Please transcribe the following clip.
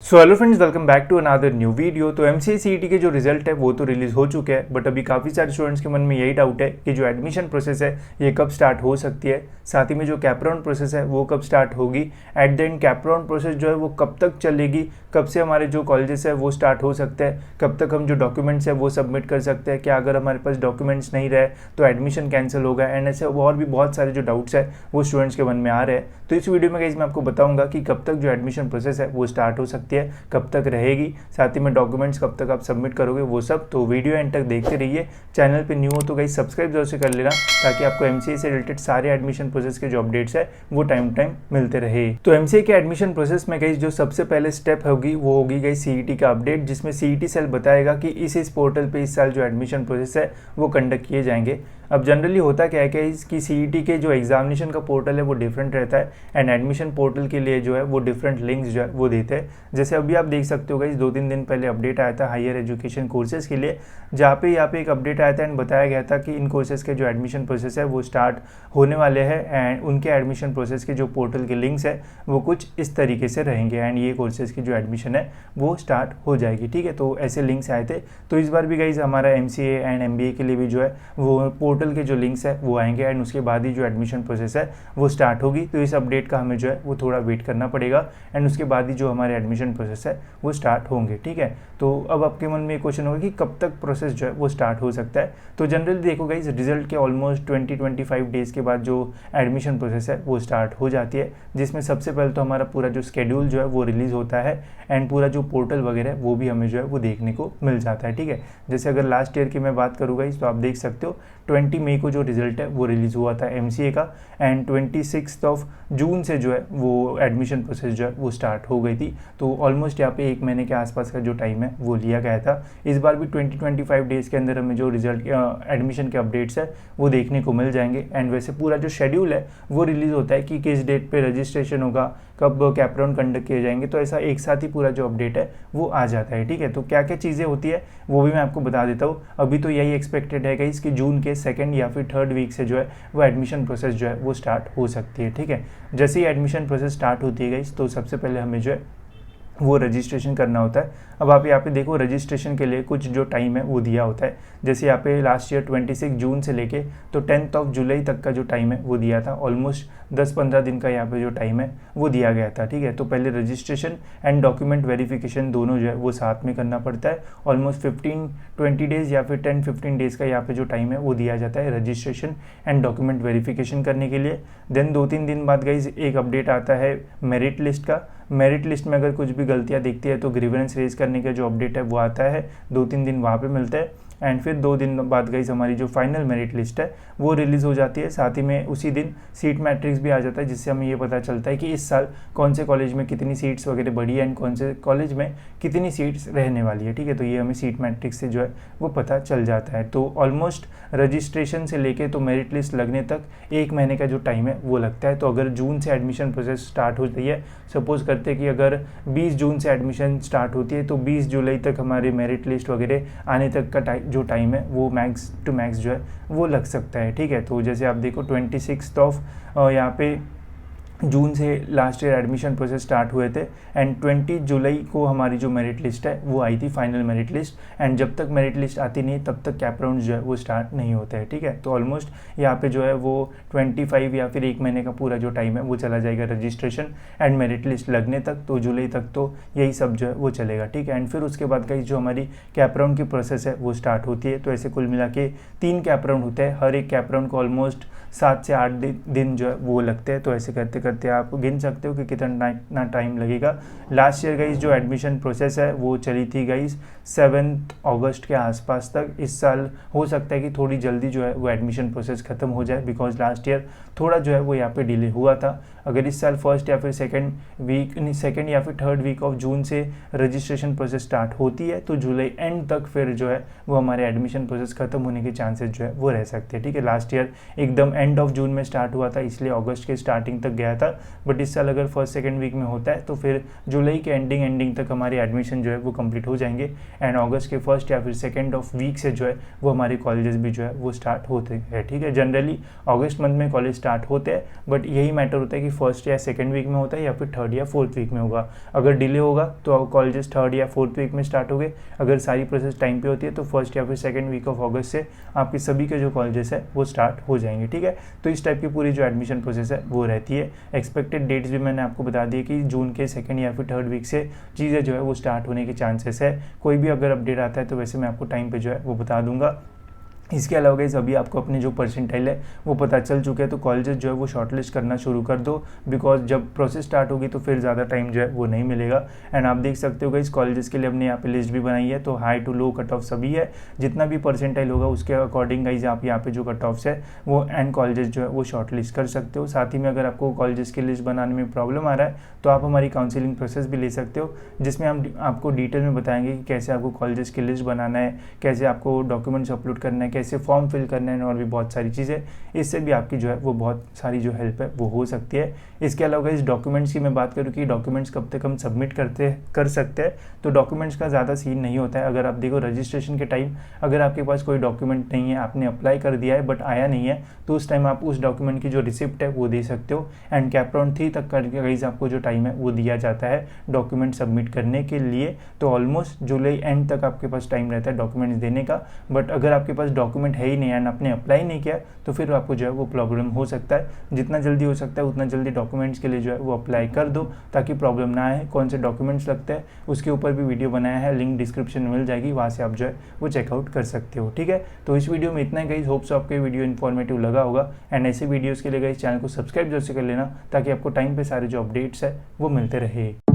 So hello friends, welcome back to another new video. तो MCA CET के जो result है वो तो रिलीज़ हो चुके हैं, बट अभी काफ़ी सारे स्टूडेंट्स के मन में यही डाउट है कि जो एडमिशन प्रोसेस है ये कब स्टार्ट हो सकती है, साथ ही में जो कैप राउंड प्रोसेस है वो कब स्टार्ट होगी, at the end cap round process जो है वो कब तक चलेगी, कब से हमारे जो कॉलेजेस है वो स्टार्ट हो सकते हैं, कब तक हम जो डॉक्यूमेंट्स है वो सबमिट कर सकते हैं, क्या अगर हमारे पास डॉक्यूमेंट्स नहीं रहे तो एडमिशन कैंसिल होगा, एंड ऐसे और भी बहुत सारे जो डाउट्स है वो स्टूडेंट्स के मन में आ रहे हैं। तो इस वीडियो में गाइस मैं आपको बताऊंगा कि कब तक जो एडमिशन प्रोसेस है वो स्टार्ट हो सकती है, कब तक रहेगी, साथ ही में डॉक्यूमेंट्स कब तक आप सबमिट करोगे वो सब। तो वीडियो एंड तक देखते रहिए। चैनल पे न्यू हो तो गाइस सब्सक्राइब जरूर से कर लेना, ताकि आपको एमसीए से रिलेटेड सारे एडमिशन प्रोसेस के जो अपडेट्स है वो टाइम टाइम मिलते रहे। तो एमसीए के एडमिशन प्रोसेस में गाइस जो सबसे पहले स्टेप होगी वो होगी गाइस सीईटी का अपडेट, जिसमें सीईटी सेल बताएगा कि इस पोर्टल पे इस साल जो एडमिशन प्रोसेस है वो कंडक्ट किए जाएंगे। अब जनरली होता क्या है कि इसकी सीईटी के जो एग्जामिनेशन का पोर्टल है वो डिफरेंट रहता है, एंड एडमिशन पोर्टल के लिए जो है वो डिफरेंट लिंक्स जो है वो देते हैं। जैसे अभी आप देख सकते हो गाइस 2-3 दिन पहले अपडेट आया था हायर एजुकेशन कोर्सेज के लिए, जहाँ पे यहाँ पे एक अपडेट आया था एंड बताया गया था कि इन कोर्सेज के जो एडमिशन प्रोसेस है वो स्टार्ट होने वाले हैं, एंड उनके एडमिशन प्रोसेस के जो पोर्टल के लिंक्स है वो कुछ इस तरीके से रहेंगे, एंड ये कोर्सेज की जो एडमिशन है वो स्टार्ट हो जाएगी। ठीक है, तो ऐसे लिंक्स आए थे। तो इस बार भी गाइस हमारा एमसीए एंड एमबीए के लिए भी जो है वो पोर्टल के जो लिंक्स है वो आएंगे, एंड उसके बाद ही जो एडमिशन प्रोसेस है वो स्टार्ट होगी। तो इस अपडेट का हमें जो है वो थोड़ा वेट करना पड़ेगा, एंड उसके बाद ही जो हमारे एडमिशन प्रोसेस है वो स्टार्ट होंगे। ठीक है, तो अब आपके मन में एक क्वेश्चन होगा कि कब तक प्रोसेस जो है वो स्टार्ट हो सकता है। तो जनरली देखो गाइस रिजल्ट के ऑलमोस्ट 20-25 डेज़ के बाद जो एडमिशन प्रोसेस है वो स्टार्ट हो जाती है, जिसमें सबसे पहले तो हमारा पूरा जो स्केड्यूल जो है वो रिलीज़ होता है, एंड पूरा जो पोर्टल वगैरह वो भी हमें जो है वो देखने को मिल जाता है। ठीक है, जैसे अगर लास्ट ईयर की मैं बात करूँगा इस, तो आप देख सकते हो 20 मई को जो रिजल्ट है वो रिलीज़ हुआ था एमसीए का, एंड 26 जून से जो है वो एडमिशन प्रोसेस जो है वो स्टार्ट हो गई थी। तो ऑलमोस्ट यहाँ पे 1 महीने के आसपास का जो टाइम है वो लिया गया था। इस बार भी 20-25 डेज़ के अंदर हमें जो रिजल्ट एडमिशन के अपडेट्स है वो देखने को मिल जाएंगे, एंड वैसे पूरा जो शेड्यूल है वो रिलीज़ होता है कि किस डेट पे रजिस्ट्रेशन होगा, कब कैप राउंड कंडक्ट किए जाएंगे, तो ऐसा एक साथ ही पूरा जो अपडेट है वो आ जाता है। ठीक है, तो क्या क्या चीज़ें होती है वो भी मैं आपको बता देता हूँ। अभी तो यही एक्सपेक्टेड है कि इसकी जून के 2nd या फिर 3rd वीक से जो है वो एडमिशन प्रोसेस जो है वो स्टार्ट हो सकती है। ठीक है, जैसे ही एडमिशन प्रोसेस स्टार्ट होती है गाइस, तो सबसे पहले हमें जो है वो रजिस्ट्रेशन करना होता है। अब आप यहाँ पे देखो रजिस्ट्रेशन के लिए कुछ जो टाइम है वो दिया होता है। जैसे यहाँ पे लास्ट ईयर 26 जून से लेके तो 10 जुलाई तक का जो टाइम है वो दिया था, ऑलमोस्ट 10-15 दिन का यहाँ पे जो टाइम है वो दिया गया था। ठीक है, तो पहले रजिस्ट्रेशन एंड डॉक्यूमेंट वेरिफिकेशन दोनों जो है वो साथ में करना पड़ता है। ऑलमोस्ट 15-20 डेज़ या फिर 10-15 डेज़ का यहाँ पे जो टाइम है वो दिया जाता है रजिस्ट्रेशन एंड डॉक्यूमेंट वेरिफिकेशन करने के लिए। देन 2-3 दिन बाद गाइज एक अपडेट आता है मेरिट लिस्ट का। मेरिट लिस्ट में अगर कुछ भी गलतियां दिखती है तो ग्रीवेंस रेज करने का जो अपडेट है वो आता है, 2-3 दिन वहाँ पे मिलता है, एंड फिर 2 दिन बाद गाइस हमारी जो फाइनल मेरिट लिस्ट है वो रिलीज़ हो जाती है। साथ ही में उसी दिन सीट मैट्रिक्स भी आ जाता है, जिससे हमें ये पता चलता है कि इस साल कौन से कॉलेज में कितनी सीट्स वगैरह बढ़ी है, एंड कौन से कॉलेज में कितनी सीट्स रहने वाली है। ठीक है, तो ये हमें सीट मैट्रिक्स से जो है वो पता चल जाता है। तो ऑलमोस्ट रजिस्ट्रेशन से लेके तो मेरिट लिस्ट लगने तक 1 महीने का जो टाइम है वो लगता है। तो अगर जून से एडमिशन प्रोसेस स्टार्ट होती है, सपोज करते हैं कि अगर 20 जून से एडमिशन स्टार्ट होती है तो 20 जुलाई तक हमारी मेरिट लिस्ट वगैरह आने तक का जो टाइम है वो मैक्स टू मैक्स जो है वो लग सकता है। ठीक है, तो जैसे आप देखो 26 यहाँ पे जून से last year admission process start हुए थे, एंड 20 जुलाई को हमारी जो मेरिट लिस्ट है वो आई थी, फाइनल मेरिट लिस्ट, एंड जब तक मेरिट लिस्ट आती नहीं तब तक कैप राउंड जो है वो स्टार्ट नहीं होते हैं। ठीक है, तो ऑलमोस्ट यहाँ पे जो है वो 25 या फिर 1 महीने का पूरा जो टाइम है वो चला जाएगा रजिस्ट्रेशन एंड मेरिट लिस्ट लगने तक। तो जुलाई तक तो यही सब जो है वो चलेगा। ठीक है, एंड फिर उसके बाद का जो हमारी कैप राउंड की प्रोसेस है वो स्टार्ट होती है। तो ऐसे कुल मिला के 3 कैप राउंड होते हैं, हर एक कैप राउंड को ऑलमोस्ट 7 से 8 दिन जो है वो लगते हैं। तो ऐसे करते करते आप गिन सकते हो कि कितना टाइम लगेगा। लास्ट ईयर गाइस जो एडमिशन प्रोसेस है वो चली थी गाइस 7 अगस्त के आसपास तक। इस साल हो सकता है कि थोड़ी जल्दी जो है वो एडमिशन प्रोसेस खत्म हो जाए, बिकॉज लास्ट ईयर थोड़ा जो है वो यहाँ पे डिले हुआ था। अगर इस साल 1st या फिर 2nd या फिर 3rd वीक ऑफ जून से रजिस्ट्रेशन प्रोसेस स्टार्ट होती है तो जुलाई एंड तक फिर जो है वो हमारे एडमिशन प्रोसेस खत्म होने के चांसेस जो है वो रह सकते हैं। ठीक है, लास्ट ईयर एकदम एंड ऑफ जून में स्टार्ट हुआ था, इसलिए अगस्त के स्टार्टिंग तक गया था, बट इस साल अगर 1st-2nd वीक में होता है तो फिर जुलाई के एंडिंग तक हमारी एडमिशन जो है वो कंप्लीट हो जाएंगे, एंड अगस्त के 1st या फिर 2nd वीक से जो है वो हमारे कॉलेजेस भी जो है वो स्टार्ट होते हैं। ठीक है, जनरली अगस्त मंथ में कॉलेज स्टार्ट होते हैं, बट यही मैटर होता है कि फर्स्ट या सेकंड वीक में होता है या फिर थर्ड या फोर्थ वीक में होगा। अगर डिले होगा तो कॉलेजेस थर्ड या फोर्थ वीक में स्टार्ट हो गए। अगर सारी प्रोसेस टाइम पे होती है तो फर्स्ट या फिर सेकंड वीक ऑफ अगस्त से आपके सभी के जो कॉलेजेस है वो स्टार्ट हो जाएंगे, ठीक है। तो इस टाइप की पूरी जो एडमिशन प्रोसेस है वो रहती है। एक्सपेक्टेड डेट्स भी मैंने आपको बता दी कि जून के सेकंड या फिर थर्ड वीक से चीज़ें जो है वो स्टार्ट होने के चांसेस है। कोई भी अगर अपडेट आता है तो वैसे मैं आपको टाइम पे जो है वो बता दूंगा। इसके अलावा गाइस अभी आपको अपने जो परसेंटाइल है वो पता चल चुके हैं, तो कॉलेजेस जो है वो शॉर्टलिस्ट करना शुरू कर दो, बिकॉज जब प्रोसेस स्टार्ट होगी तो फिर ज़्यादा टाइम जो है वो नहीं मिलेगा। एंड आप देख सकते हो गाइस कॉलेजेस के लिए हमने यहाँ पे लिस्ट भी बनाई है, तो high to low cut off सभी है। जितना भी परसेंटाइल होगा उसके अकॉर्डिंग गाइस आप यहाँ पे जो कट ऑफ्स है वो एंड कॉलेजेस जो है वो शॉर्टलिस्ट कर सकते हो। साथ ही में अगर आपको कॉलेजेस की लिस्ट बनाने में प्रॉब्लम आ रहा है तो आप हमारी काउंसिलिंग प्रोसेस भी ले सकते हो, जिसमें हम आपको डिटेल में बताएंगे कि कैसे आपको कॉलेजेस की लिस्ट बनाना है, कैसे आपको डॉक्यूमेंट्स अपलोड करना है, कैसे फॉर्म फिल करना है और भी बहुत सारी चीज़ें। इससे भी आपकी जो है वो बहुत सारी जो हेल्प है वो हो सकती है। इसके अलावा इस डॉक्यूमेंट्स की मैं बात करूँ कि डॉक्यूमेंट्स कब तक हम सबमिट कर सकते हैं, तो डॉक्यूमेंट्स का ज़्यादा सीन नहीं होता है। अगर आप देखो रजिस्ट्रेशन के टाइम अगर आपके पास कोई डॉक्यूमेंट नहीं है, आपने अप्लाई कर दिया है बट आया नहीं है, तो उस टाइम आप उस डॉक्यूमेंट की जो रिसिप्ट है वो दे सकते हो। एंड कैपराउंड 3 तक करके गाइस आपको जो टाइम है वो दिया जाता है डॉक्यूमेंट सबमिट करने के लिए। तो ऑलमोस्ट जुलाई एंड तक आपके पास टाइम रहता है डॉक्यूमेंट्स देने का। बट अगर आपके पास डॉक्यूमेंट है ही नहीं एंड आपने अप्लाई नहीं किया तो फिर आपको जो है वो प्रॉब्लम हो सकता है। जितना जल्दी हो सकता है उतना जल्दी डॉक्यूमेंट्स के लिए जो है वो अप्लाई कर दो ताकि प्रॉब्लम ना आए। कौन से डॉक्यूमेंट्स लगते हैं उसके ऊपर भी वीडियो बनाया है, लिंक डिस्क्रिप्शन में मिल जाएगी, वहाँ से आप जो है वो चेकआउट कर सकते हो, ठीक है। तो इस वीडियो में इतना ही गाइस, होप्स आपको वीडियो इन्फॉर्मेटिव लगा होगा। एंड ऐसे वीडियोज़ के लिए गाइस चैनल को सब्सक्राइब जरूर से कर लेना ताकि आपको टाइम पे सारे जो अपडेट्स है वो मिलते रहे।